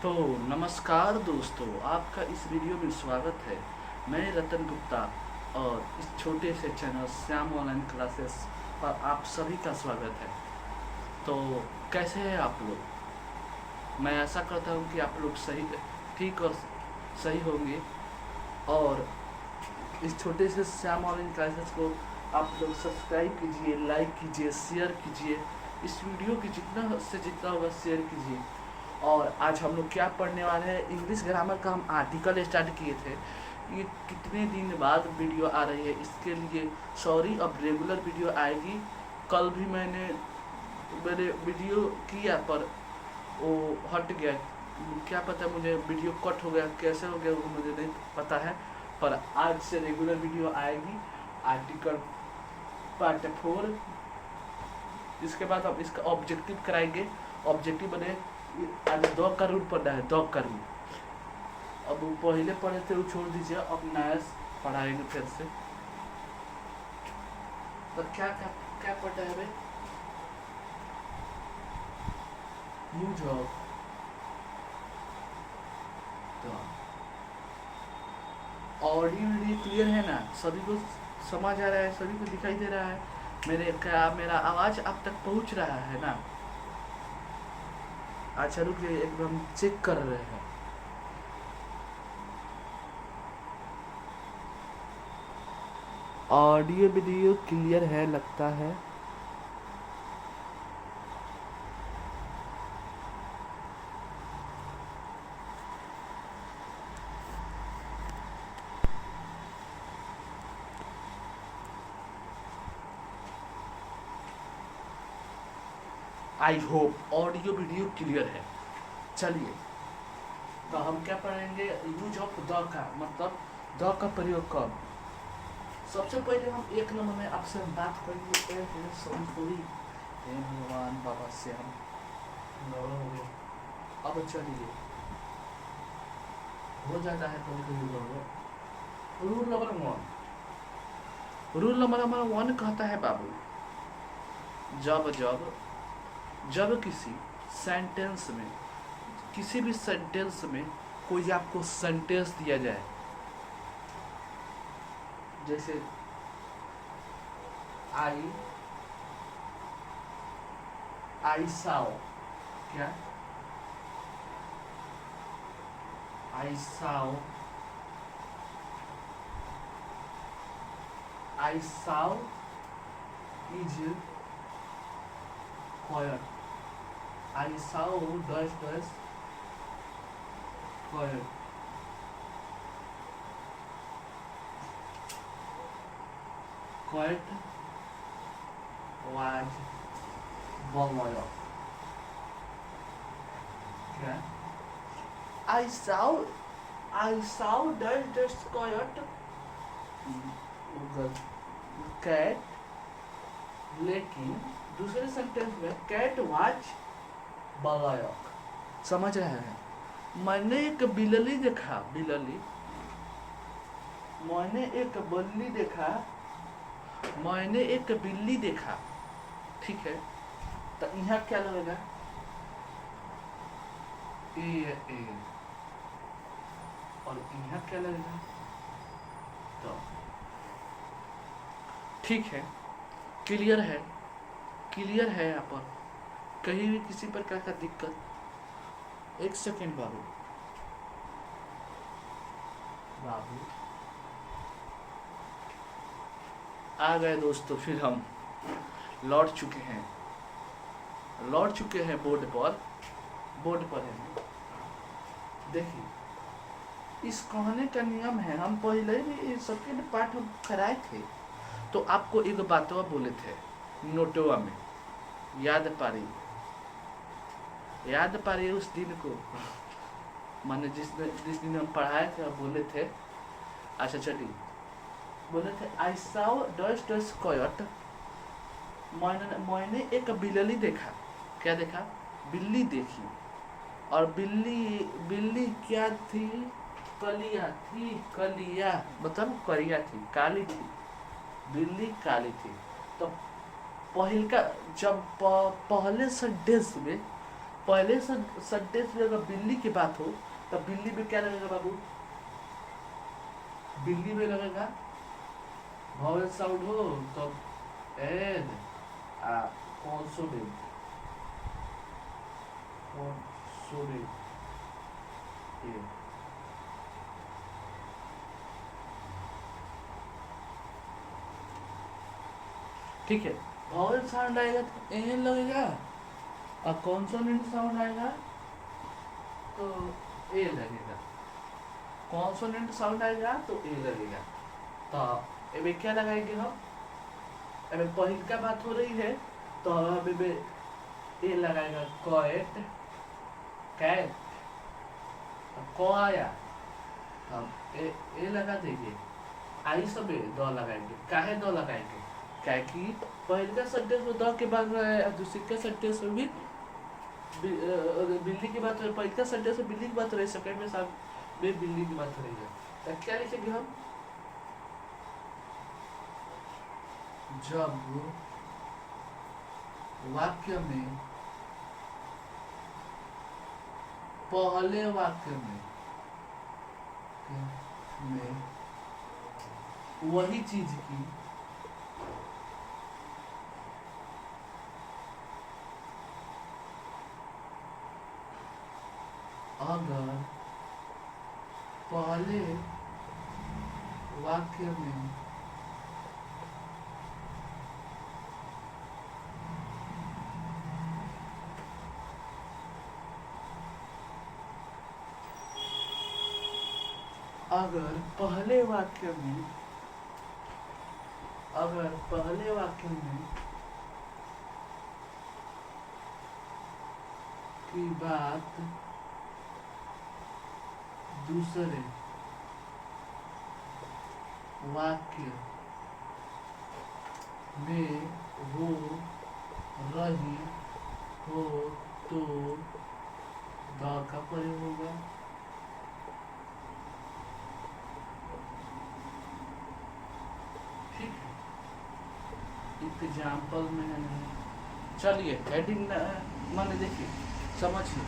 तो नमस्कार दोस्तों, आपका इस वीडियो में स्वागत है। मैं रतन गुप्ता और इस छोटे से चैनल श्याम ऑनलाइन क्लासेस पर आप सभी का स्वागत है। तो कैसे हैं आप लोग? मैं आशा करता हूं कि आप लोग सही ठीक और सही होंगे। और इस छोटे से श्याम ऑनलाइन क्लासेस को आप लोग सब्सक्राइब कीजिए, लाइक कीजिए, शेयर कीजिए। इस वीडियो की जितना से जितना होगा शेयर कीजिए। और आज हम लोग क्या पढ़ने वाले हैं, इंग्लिश ग्रामर का हम आर्टिकल स्टार्ट किए थे। ये कितने दिन बाद वीडियो आ रही है, इसके लिए सॉरी। अब रेगुलर वीडियो आएगी। कल भी मैंने वीडियो किया पर वो हट गया। क्या पता, मुझे वीडियो कट हो गया, कैसे हो गया वो मुझे नहीं पता है। पर आज से रेगुलर वीडियो आएगी। Article part 4। इसके बाद हम इसका ऑब्जेक्टिव कराएंगे। ऑब्जेक्टिव बने आज 2 का रूल पढ़ना है, 2 का रूल। अब वो पहले पढ़े थे वो छोड़ दीजिए, अब नया पढ़ाएंगे फिर से। तो क्या क्या क्या पढ़ना है भाई? Use of audio video clear है ना? सभी को समझ आ रहा है, सभी को दिखाई दे रहा है? मेरा आवाज अब तक पहुंच रहा है ना? अच्छा रुकिए, एकदम चेक कर रहे हैं। ऑडियो वीडियो क्लियर है लगता है। I hope audio video clear है। चलिए, तो हम क्या पढ़ेंगे? यूज ऑफ द का मतलब द का प्रयोग कब। सबसे पहले हम 1 नंबर में आपसे बात करेंगे। हे भगवान बाबा से हम अब चलिए, हो जाता है कभी कभी। रूल नंबर 1 कहता है बाबू, जब जब जब किसी भी सेंटेंस में कोई आपको सेंटेंस दिया जाए, जैसे आई साओ, क्या I saw is quite. I saw dash dash quite. Quite was boy. क्या आई साउ डैश डैश क्वाइट कैट। लेकिन दूसरे सेंटेंस में कैट वाच बालायक। समझ रहे हैं? मैंने एक बिल्ली देखा, मैंने एक बिल्ली देखा। ठीक है, तो यहाँ क्या लगेगा? ए और यहाँ क्या लगेगा? तो ठीक है, क्लियर है यहाँ पर कहीं भी किसी प्रकार का दिक्कत? 1 सेकेंड बाबू आ गए दोस्तों। फिर हम लौट चुके हैं बोर्ड पर है। देखिए, इस कहने का नियम है, हम पहले भी सेकेंड पार्ट हम कराए थे, तो आपको एक बातवा बोले थे नोटवा में, याद पारी उस दिन को। माने जिस दिन हम पढ़ाए थे बोले थे। अच्छा चलिए, बोले थे आई साउ डस्ट डस्ट कॉयट। मैंने एक बिल्ली देखा। क्या देखा? बिल्ली देखी। और बिल्ली क्या थी? कलिया मतलब करिया थी, काली थी। बिल्ली काली थी। तो जब पहले सेंटेंस में पहले सेंटेंस में अगर बिल्ली की बात हो तो बिल्ली में क्या लगेगा बाबू? बिल्ली में लगेगा वावल साउंड हो तो एन कॉन्सोनेंट ए। ठीक है, वावल साउंड आएगा तो एन लगेगा और कॉन्सोनेंट साउंड आएगा तो ए लगेगा। कॉन्सोनेंट साउंड आएगा तो ए लगेगा। तो अभी क्या लगाएंगे हम? अभी पहले का बात हो रही है तो अभी ए लगाएगा कॉएट कैट। क आया अब ए लगा देंगे। आई सब द लगाएंगे। काहे द लगाएंगे? क्या कि पहले का सेंटेंस में द के बाद दूसरे का सेंटेंस में भी बिल्ली की बात हो। पहले का सेंटेंस में बिल्ली की बात हो रही, सेकंड में साहब में बिल्ली की बात हो रही है। तो क्या लिखेंगे हम? जब वाक्य में पहले वाक्य में वही चीज की अगर पहले वाक्य में अगर पहले वाक्य में की बात दूसरे वाक्य में हो रही हो तो द का प्रयोग होगा। एग्जाम्पल में नहीं। चलिए हेडिंग मैंने देखिए समझिए।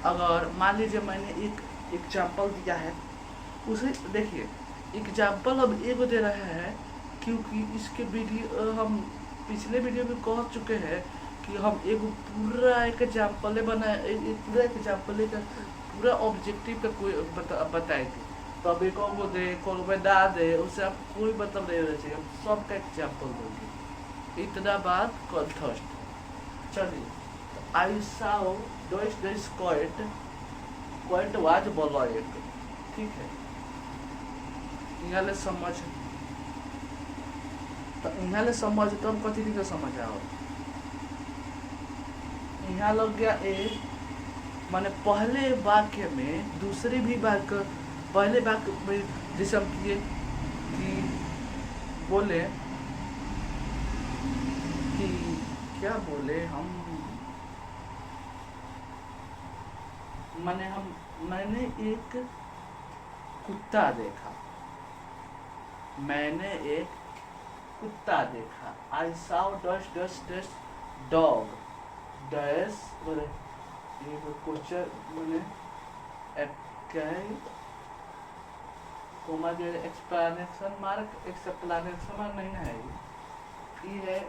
अगर मान लीजिए मैंने एक एग्जाम्पल दिया है, उसे देखिए। एग्जाम्पल अब एक दे रहा है क्योंकि इसके वीडियो हम पिछले वीडियो में कह चुके हैं कि हम एक पूरा एक एग्जाम्पल बनाए, पूरा एग्जाम्पल का पूरा ऑब्जेक्टिव का कोई बताए थे। तो अब एक को दे कौन बता दे, उससे आप कोई मतलब नहीं रहना चाहिए। सबका एग्जाम्पल दोगे। इतना बात कॉन्थस्ट। चलिए, आई साउ डॉइस दिस क्वाइट वाज बोलॉइट। ठीक है, यहाँ ले समझ तो यहाँ ले समझ तो हम कथी के समझ आओ। यहाँ लग गया ए, माने पहले वाक्य में दूसरे भी वाक्य पहले वाक्य में जैसे हम किए कि बोले कि क्या बोले हम, मैंने एक कुत्ता देखा। मैंने एक कुत्ता देखा। आई साउ dust dust dust dog dash बोले ये क्वेश्चन मैंने कोमा जो एक्सप्लेनेशन मार्क एक्सप्लेनेशन मार्क नहीं है ये है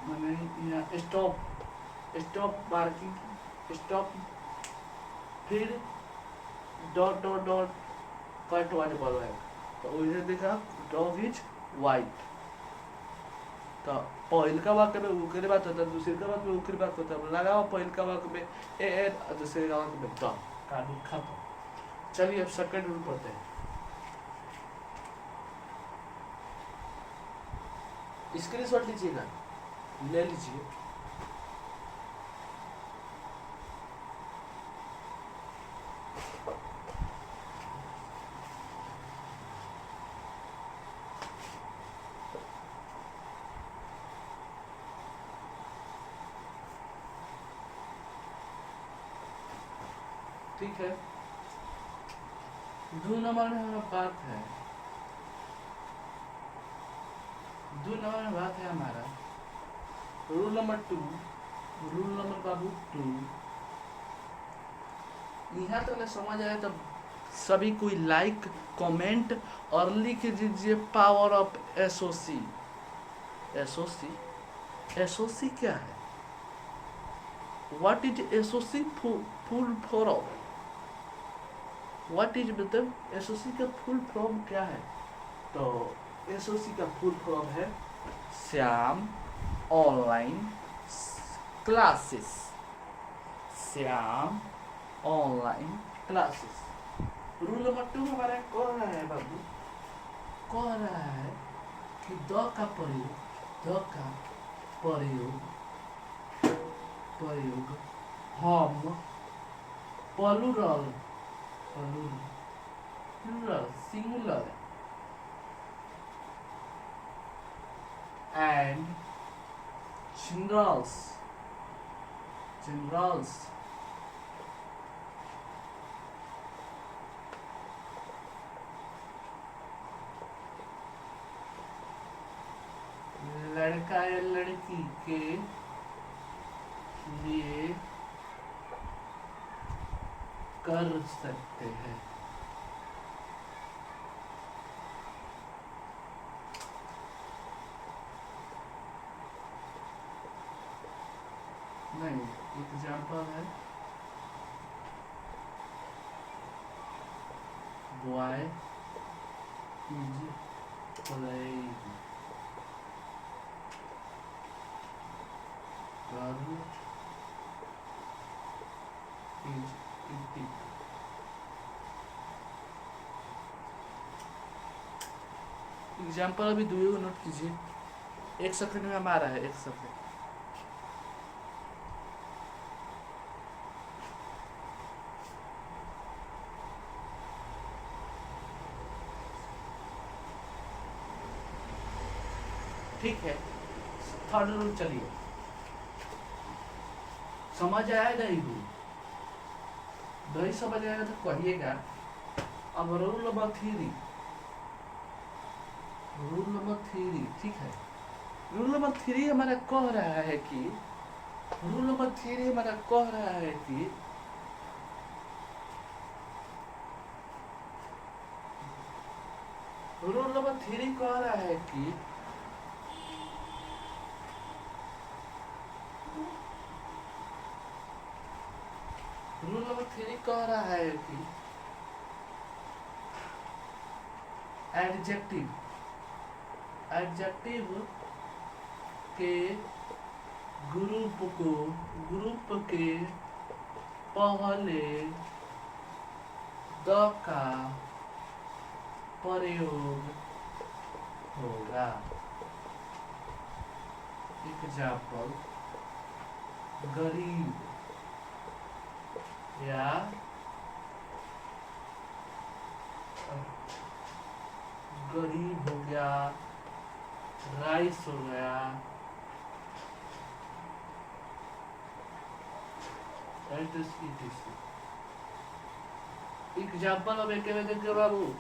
मैंने यहाँ स्टॉप मार्किंग स्टॉप फिर डॉट डॉट डॉट कट वाले बोल रहे हैं। तो उसे देखा डॉग इज वाइट। तो पहल का वाक्य में ऊकरी बात होता है, दूसरे का वाक्य में ऊकरी बात होता है। लगा हुआ पहल का वाक्य में ए दूसरे का वाक्य में द का खत्म। चलिए अब सेकंड रूल पढ़ते हैं। स्क्रीनशॉट लीजिएगा, ले लीजिए। ठीक है, 2 नंबर में बात है, 2 नंबर में बात है हमारा रूल नंबर 2 रूल नंबर बाबू 2। यहाँ तक समझ आया तो सभी कोई लाइक, कमेंट और लिख दीजिए power of SOC. SOC, SOC क्या है? What is SOC full form? What is मतलब एसओसी का फुल फॉर्म क्या है? तो एसओसी का फुल फॉर्म है Shyam online classes. Shyam online classes. Rule number 2 हमारा कह रहा है बाबू, कह रहा है कि द का प्रयोग हम प्लूरल सिंगुलर एंड generals लड़का या लड़की के लिए कर सकते हैं। नहीं, एग्जाम्पल है boy is playing, girl is eating. Example अभी दुए को नोट कीजिए। 1 सेकंड में हमारा है, 1 सेकंड। ठीक है, थर्ड रूल चलिए। समझ आया नहीं रूल? नहीं समझ आएगा तो कहिएगा। अब रूल नंबर 3, ठीक है। रूल नंबर 3 हमारा कह रहा है कि एडजेक्टिव के ग्रुप के पहले द का प्रयोग होगा। एग्जाम्पल गरीब या गरीब हो गया, राइस हो गया, एग्जाम्पल अब एक देखे बाबू।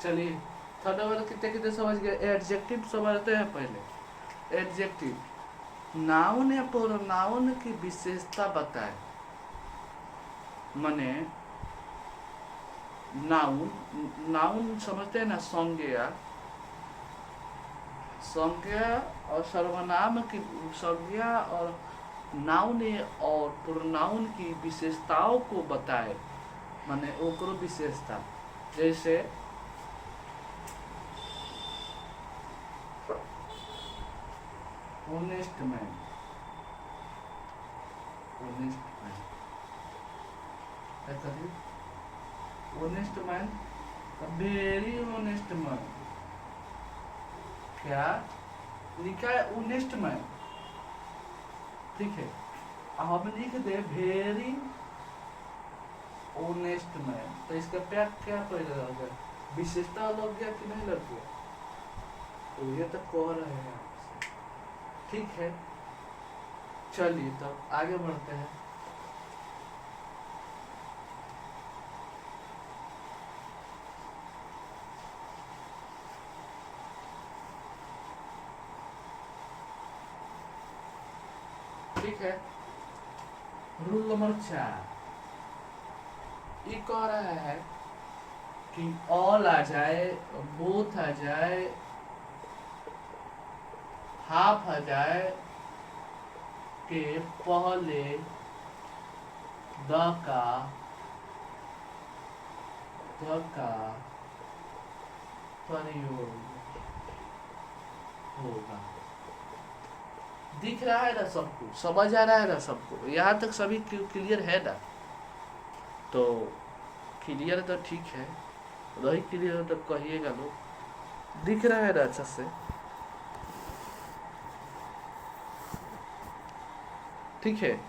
चलिए थर्ड नंबर कितने कितने समझ गए? एडजेक्टिव समझते हैं पहले। एडजेक्टिव नाउन या प्रोनाउन की विशेषता बताए। माने नाउन समझते हैं ना, संज्ञा और सर्वनाम की संज्ञा और नाउन और प्रोनाउन की विशेषताओं को बताए। माने ओकरो विशेषता, जैसे honest man, honest man, very honest man. क्या लिखा है? Honest man. ठीक है, हम लिख दे वेरी ऑनेस्ट मैन, तो इसका क्या पहले लग गया? विशेषता लग गया कि नहीं लग गया? तो ये तो कह रहे हैं आपसे। ठीक है, चलिए तब आगे बढ़ते हैं। ठीक है, रूल नंबर 4 ये कह रहा है कि ऑल आ जाए, बोथ आ जाए, हाफ आ जाए के पहले द का प्रयोग होगा। दिख रहा है ना सबको, समझ आ रहा है ना सबको, यहाँ तक सभी क्लियर है ना? तो क्लियर तो ठीक है, रही क्लियर तो कहिएगा लोग। दिख रहा है ना अच्छा से? ठीक है।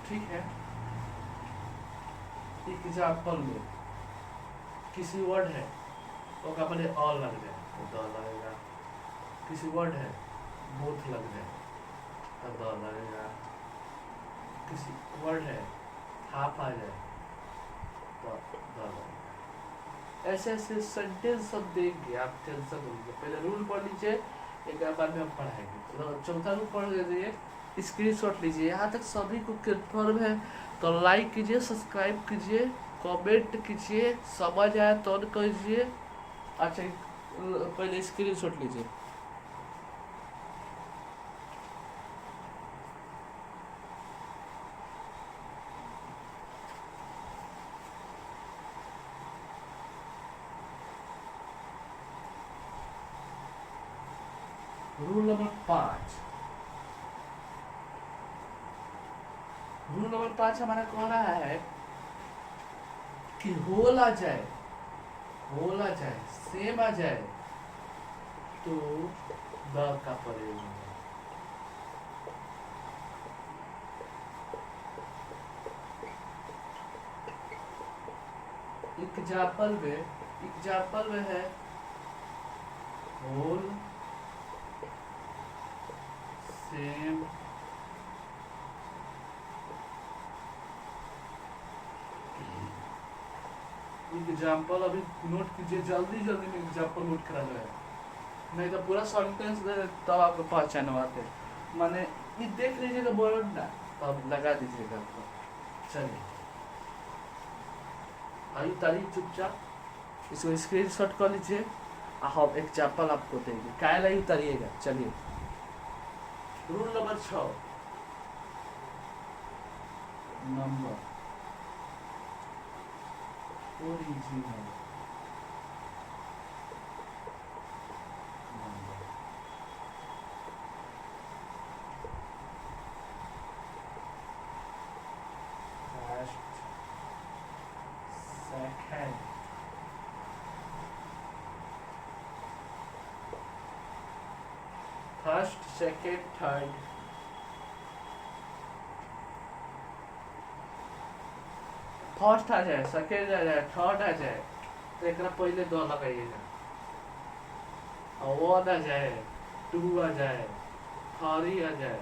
ठीक है, एग्जाम्पल में किसी वर्ड है तो का पहले ऑल लग जाए तो द लगेगा, किसी वर्ड है बोथ लग जाए तो द लगेगा, किसी वर्ड है हाफ आ जाए तो द लगेगा। ऐसे ऐसे सेंटेंस सब देंगे, आप टेंशन लीजिए। पहले रूल पढ़ लीजिए, एक बाद में हम पढ़ाएंगे। तो चौथा रूल पढ़ लीजिए, स्क्रीनशॉट लीजिए। यहाँ तक सभी को कन्फर्म है तो लाइक कीजिए, सब्सक्राइब कीजिए, कमेंट कीजिए, समझ आया तो कीजिए। अच्छा, पहले स्क्रीनशॉट लीजिए। रूल नंबर 5, रूल नंबर 5 हमारा कह रहा है कि होल आ जाए, होल आ जाए, सेम आ जाए तो द का प्रयोग होगा। एग्जाम्पल में है होल, सेम, एग्जाम्पल अभी नोट कीजिए, जल्दी जल्दी में एग्जाम्पल नोट करा जाए, नहीं तो पूरा सेंटेंस दे तब आपको पहचान आते। माने ये देख लीजिएगा वर्ड ना, तब लगा दीजिएगा आपको। चलिए आइए तारीख चुपचाप इसको स्क्रीनशॉट कर लीजिए, हम एग्जाम्पल आपको देंगे, क्या लगी उतारिएगा। चलिए rule number 6, number original number, first, second, first, second, third, first आ जाए, सेकंड आ जाए, थर्ड आ जाए तो एक पहले दो लगाइएगा। और वन आ जाए, टू आ जाए, थ्री आ जाए,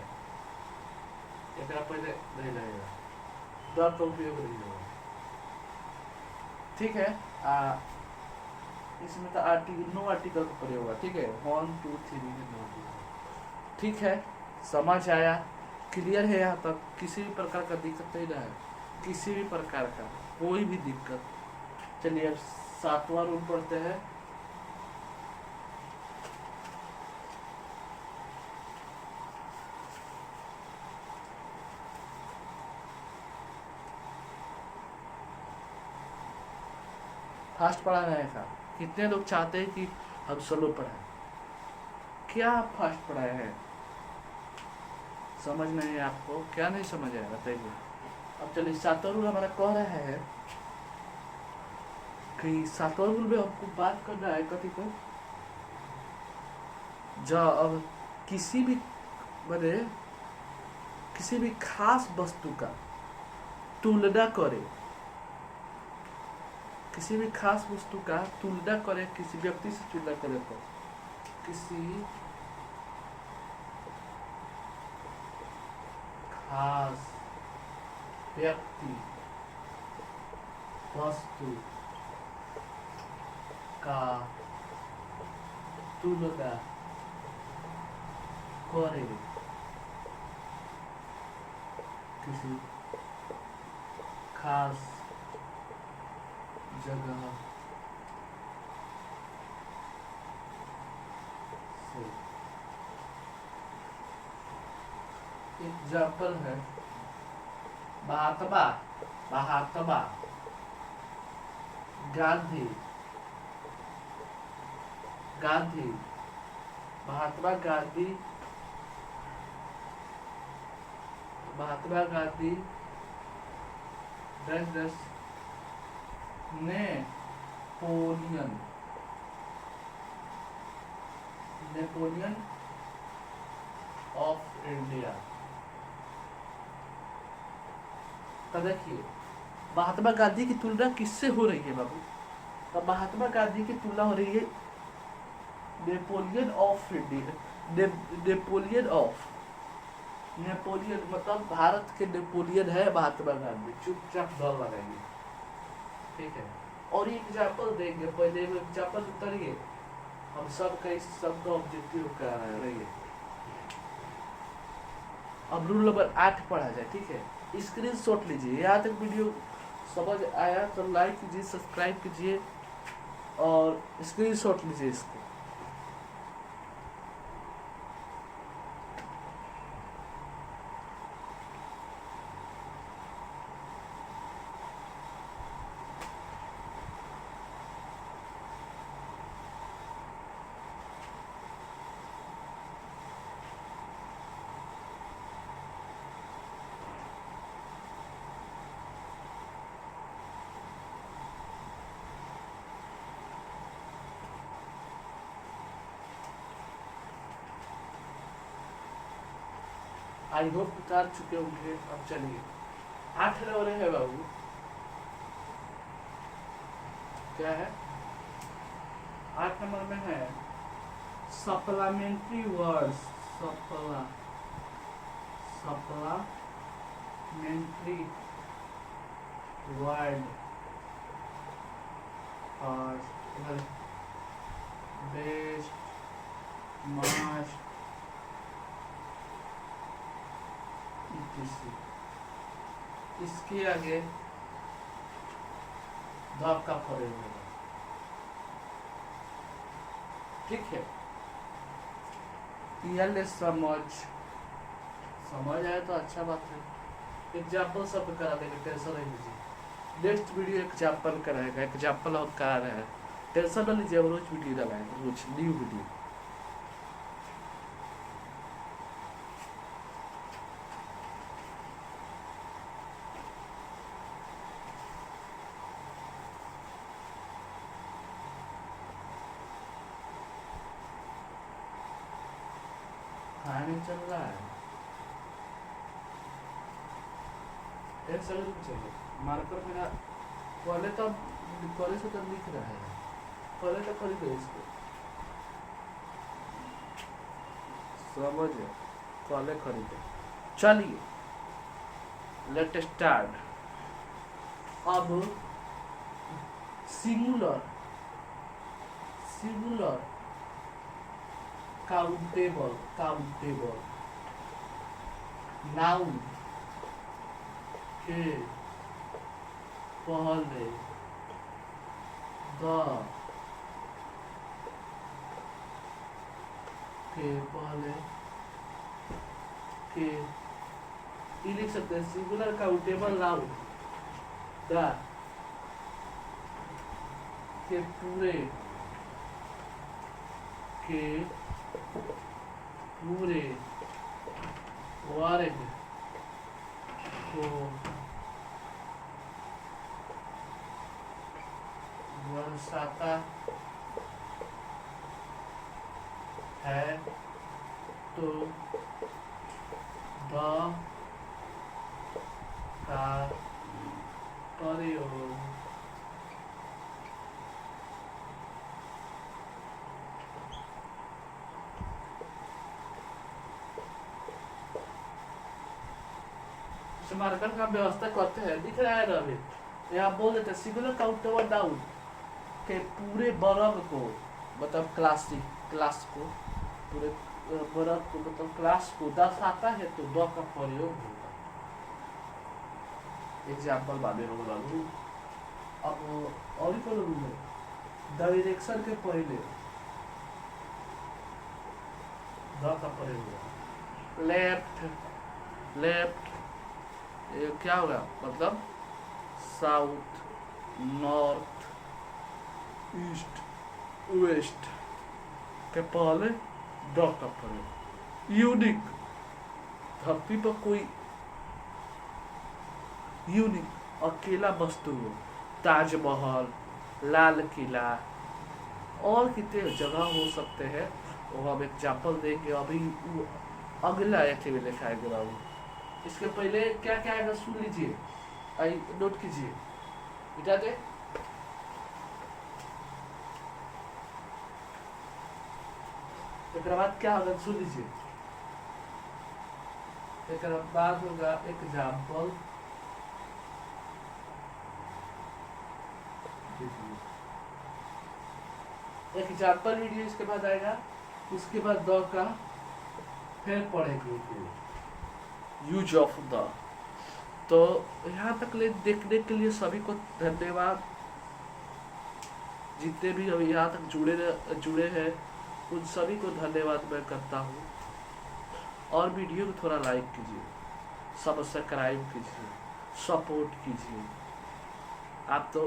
एक पहले नहीं लगेगा, द का उपयोग नहीं होगा। ठीक है। इसमें तो आर्टिकल, नो आर्टिकल का प्रयोग होगा। ठीक है, 1 2 3 में नो आर्टिकल। ठीक है, समझ आया, क्लियर है? यहाँ तक किसी भी प्रकार का दिक्कत नहीं रहा है, किसी भी प्रकार का कोई भी दिक्कत। चलिए अब 7वां रूल पढ़ते हैं। फास्ट पढ़ाना है का? कितने लोग चाहते हैं कि हम स्लो पढ़ाएं? क्या आप फास्ट पढ़ाए हैं? समझ नहीं है आपको? क्या नहीं समझ आया बताइए। अब चलिए 7वां रूल हमारा कह रहा है कि 7वां रूल में हमको बात करना है कथी को, जब किसी भी बने किसी भी खास वस्तु का तुलना करे, किसी भी खास वस्तु का तुलना करे, किसी व्यक्ति से तुलना करे तो किसी खास व्यक्ति वस्तु का तुलना करे किसी खास जगह से। एग्जाम्पल है महात्मा महात्मा गांधी गांधी महात्मा गांधी महात्मा गांधी दस नेपोलियन नेपोलियन ऑफ इंडिया। तो देखिए महात्मा गांधी की तुलना किससे हो रही है बाबू? तो महात्मा गांधी की तुलना हो रही है नेपोलियन ऑफ इंडिया। नेपोलियन मतलब भारत के नेपोलियन है महात्मा गांधी। चुपचाप दल लगाएंगे, ठीक है। और ये एग्जाम्पल देंगे, पहले एग्जाम्पल उतरिए, हम सब का इस सब का ऑब्जेक्टिव कर रहे हैं। अब रूल नंबर 8 पढ़ा जाए, ठीक है। स्क्रीनशॉट लीजिए। यहाँ तक वीडियो समझ आया तो लाइक कीजिए, सब्सक्राइब कीजिए और स्क्रीनशॉट लीजिए इसको। आई होप उतार चुके होंगे। अब चलिए 8 नंबर है बाबू, क्या है 8 नंबर में है सप्लीमेंट्री वर्ड्स। सप्लीमेंट्री वर्ड और बेस्ट मास्ट इसके आगे द का प्रयोग होगा, ठीक है। ये समझ आए तो अच्छा बात है। एग्जाम्पल सब करा देंगे, टेंशन नहीं लीजिए। नेक्स्ट वीडियो एग्जाम्पल कराएगा, एग्जाम्पल और करा रहे हैं, टेंशन न लीजिए। रोज वीडियो लगाएंगे, रोज न्यू वीडियो। खाने चल रहा है, एक सेकंड चाहिए। मार्कर मेरा कॉलेज तो लिख रहा है, कॉलेज तो खरीदो इसको, समझ कॉलेज खरीदो। चलिए लेट स्टार्ट। अब सिंगुलर काउंटेबल नाउन के पहले द के पहले के लिख सकते हैं। सिंगुलर काउंटेबल नाउन द के पूरे वर्ग को दर्शाता है तो द का प्रयोग मार्कर का व्यवस्था करते हैं, दिख रहा है ना अभी। यहाँ बोल देते सिंगुलर काउंटेबल नाउन के पूरे वर्ग को मतलब क्लास को पूरे वर्ग को मतलब क्लास को दर्शाता है तो द का प्रयोग होगा। एग्जाम्पल बादे हो लागू। अब और डायरेक्शन के पहले द का प्रयोग होगा। लेफ्ट ये क्या होगा मतलब साउथ, नॉर्थ, ईस्ट, वेस्ट के पहले द का प्रयोग। यूनिक धरती पर कोई यूनिक अकेला वस्तु हो, ताजमहल, लाल किला और कितने जगह हो सकते हैं वो हम एग्जाम्पल देंगे। अभी अगला एक्टिव लिखाएंगे बाबू। इसके पहले क्या क्या आएगा सुन लीजिए, आई नोट कीजिए बेटा दे। एक बाद क्या होगा सुन लीजिए। एक बाद होगा एग्जाम्पल, एग्जाम्पल वीडियो इसके बाद आएगा। उसके बाद द का फिर पढ़ेंगे यूज ऑफ द। तो यहाँ तक ले देखने के लिए सभी को धन्यवाद। जितने भी अभी यहाँ तक जुड़े हैं उन सभी को धन्यवाद मैं करता हूँ। और वीडियो को थोड़ा लाइक कीजिए, सब्सक्राइब कीजिए, सपोर्ट कीजिए। आप तो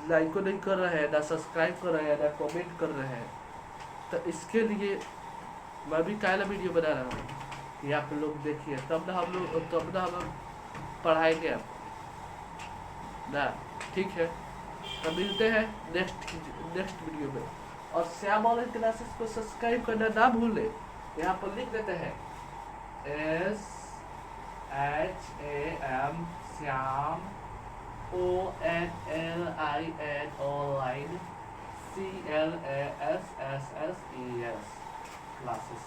लाइक को नहीं कर रहे हैं, ना सब्सक्राइब कर रहे हैं, ना कमेंट कर रहे हैं। तो इसके लिए मैं भी काला वीडियो बना रहा हूँ कि आप लोग देखिए, तब ना हम लोग पढ़ाएंगे आपको ना। ठीक है, तो मिलते हैं नेक्स्ट वीडियो में। और श्याम ऑनलाइन क्लासेस को सब्सक्राइब करना ना भूलें। यहाँ पर लिख देते हैं SHAM Shyam ONLIN online CLASSES classes.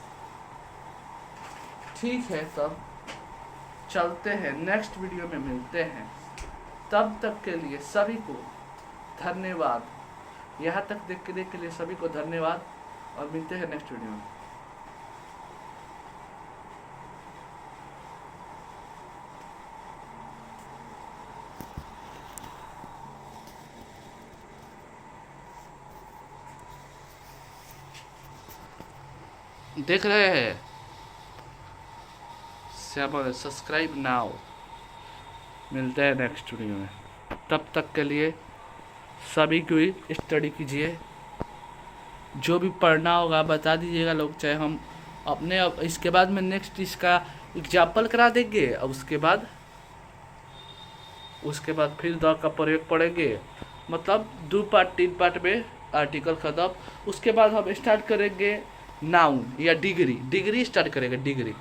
ठीक है, तब चलते हैं, नेक्स्ट वीडियो में मिलते हैं। तब तक के लिए सभी को धन्यवाद। यहाँ तक देखने के लिए सभी को धन्यवाद और मिलते हैं नेक्स्ट वीडियो में। देख रहे हैं सब्सक्राइब नाउ। मिलते हैं नेक्स्ट वीडियो में, तब तक के लिए सभी को स्टडी कीजिए। जो भी पढ़ना होगा बता दीजिएगा लोग, चाहे हम अपने इसके बाद में नेक्स्ट इसका एग्जाम्पल करा देंगे। और उसके बाद फिर द का प्रयोग पढ़ेंगे। मतलब 2 पार्ट 3 पार्ट में आर्टिकल खत्म। उसके बाद हम स्टार्ट करेंगे नाउन या डिग्री स्टार्ट करेंगे। डिग्री